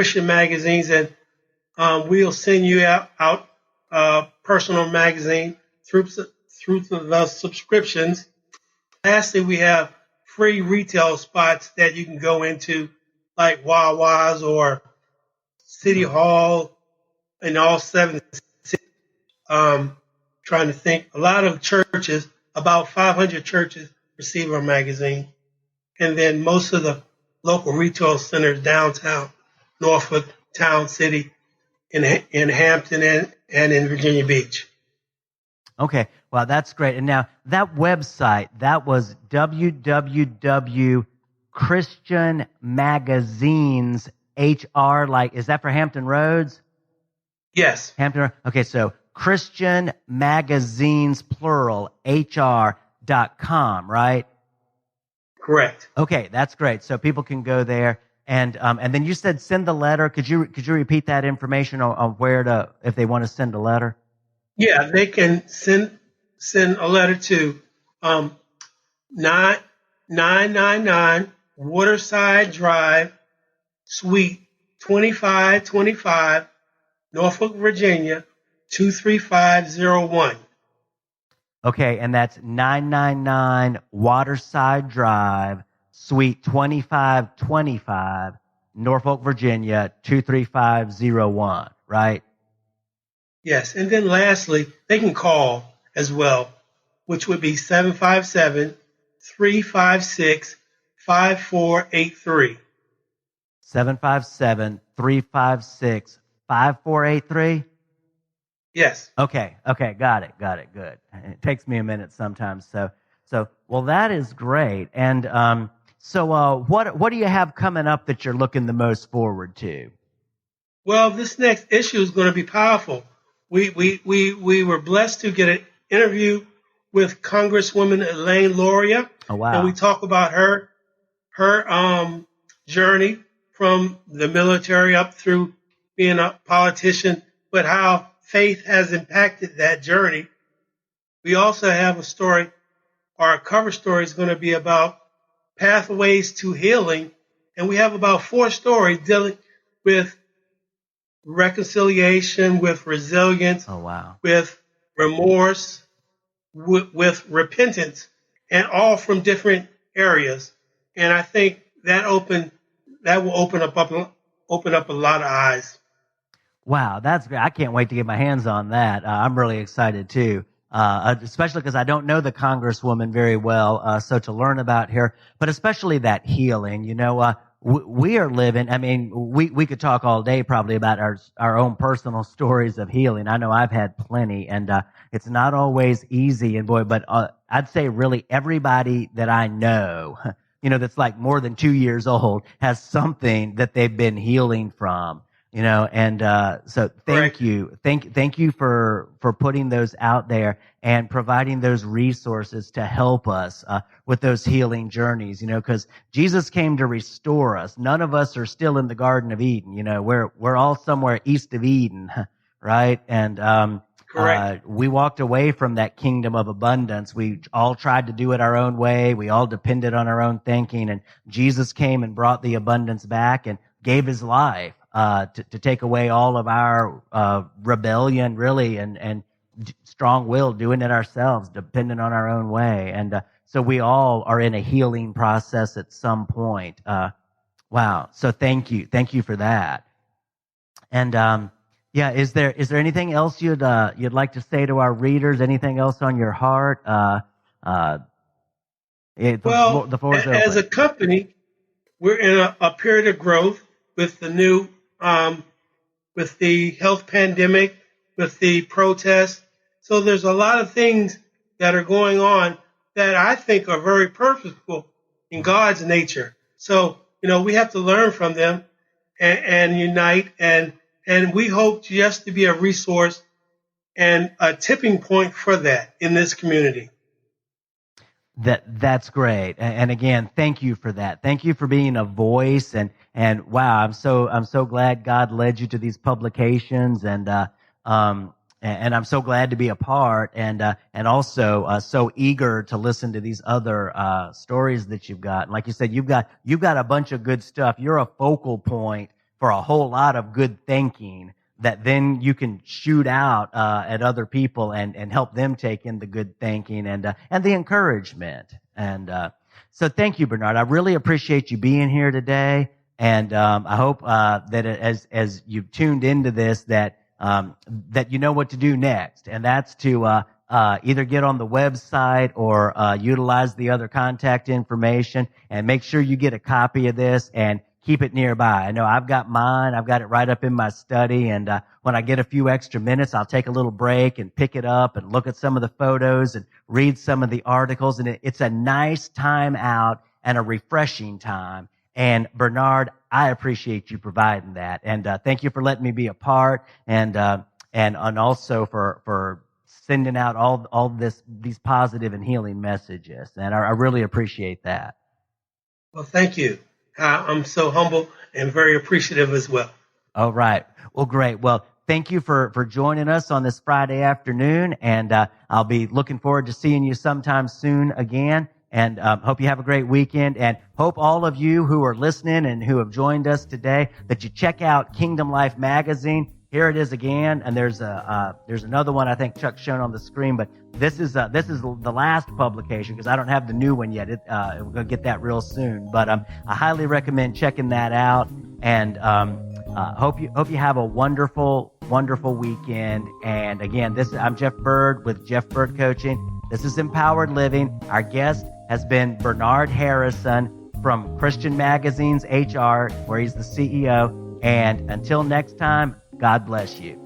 Christian magazines, and we'll send you out personal magazine through the subscriptions. Lastly, we have free retail spots that you can go into, like Wawa's or City Hall in all 7 cities. Trying to think, a lot of churches, about 500 churches receive our magazine. And then most of the local retail centers downtown, Norfolk, Town City, in Hampton, and in Virginia Beach. Okay, well, that's great. And now that website, that was www.Christian Magazines HR, like, is that for Hampton Roads? Yes. Hampton. Okay, so Christian Magazines, plural, HR.com, right? Correct. Okay, that's great. So people can go there, and then you said send the letter. Could you repeat that information on where to, if they want to send a letter? Yeah, they can send a letter to 999 Waterside Drive, Suite 2525, Norfolk, Virginia 23501. Okay, and that's 999 Waterside Drive, Suite 2525, Norfolk, Virginia 23501, right? Yes, and then lastly, they can call as well, which would be 757-356-5483. 757-356-5483? Yes. Okay, got it, good. It takes me a minute sometimes, so well, that is great. And what do you have coming up that you're looking the most forward to? Well, this next issue is going to be powerful. We were blessed to get an interview with Congresswoman Elaine Loria. Oh, wow. And we talk about her journey from the military up through being a politician, but how faith has impacted that journey. We also have a story. Our cover story is going to be about pathways to healing, and we have about 4 stories dealing with reconciliation, with resilience, oh, wow, with remorse, with repentance, and all from different areas. And I think that will open up a lot of eyes. Wow, that's great. I can't wait to get my hands on that. I'm really excited too, especially because I don't know the Congresswoman very well. So to learn about her, but especially that healing, we are living, I mean, we could talk all day probably about our own personal stories of healing. I know I've had plenty, and it's not always easy. And boy, but I'd say really everybody that I know, that's like more than 2 years old has something that they've been healing from. And so thank you. Thank you for putting those out there and providing those resources to help us with those healing journeys, because Jesus came to restore us. None of us are still in the Garden of Eden. We're all somewhere east of Eden, right? And correct. We walked away from that kingdom of abundance. We all tried to do it our own way. We all depended on our own thinking, and Jesus came and brought the abundance back and gave his life to take away all of our rebellion, really, and strong will, doing it ourselves, depending on our own way. And so we all are in a healing process at some point. Wow. So thank you for that. And yeah, is there anything else you'd like to say to our readers? Anything else on your heart? The floor is open. As a company, we're in a period of growth with the new, with the health pandemic, with the protests. So there's a lot of things that are going on that I think are very purposeful in God's nature. So, we have to learn from them and unite. And we hope just to be a resource and a tipping point for that in this community. That's great. And again, thank you for that. Thank you for being a voice, and wow, I'm so glad God led you to these publications, and I'm so glad to be a part, and also so eager to listen to these other stories that you've got. And like you said, you've got a bunch of good stuff. You're a focal point for a whole lot of good thinking that then you can shoot out at other people and help them take in the good thinking and the encouragement. And so thank you, Bernard. I really appreciate you being here today. And I hope that as you've tuned into this, that you know what to do next, and that's to either get on the website or utilize the other contact information, and make sure you get a copy of this and keep it nearby. I know I've got mine. I've got it right up in my study, and when I get a few extra minutes, I'll take a little break and pick it up and look at some of the photos and read some of the articles, and it's a nice time out and a refreshing time. And Bernard, I appreciate you providing that, and thank you for letting me be a part, and also for sending out all these positive and healing messages, and I really appreciate that. Well, thank you. I'm so humble and very appreciative as well. All right. Well, great. Well, thank you for joining us on this Friday afternoon, and I'll be looking forward to seeing you sometime soon again. And hope you have a great weekend, and hope all of you who are listening and who have joined us today that you check out Kingdom Life Magazine. Here it is again, and there's another one I think Chuck's shown on the screen, but this is the last publication because I don't have the new one yet. We're gonna get that real soon, but I highly recommend checking that out. And hope you have a wonderful weekend. And again, I'm Jeff Byrd with Jeff Byrd Coaching. This is Empowered Living. Our guest has been Bernard Harrison from Christian Magazine's HR, where he's the CEO. And until next time, God bless you.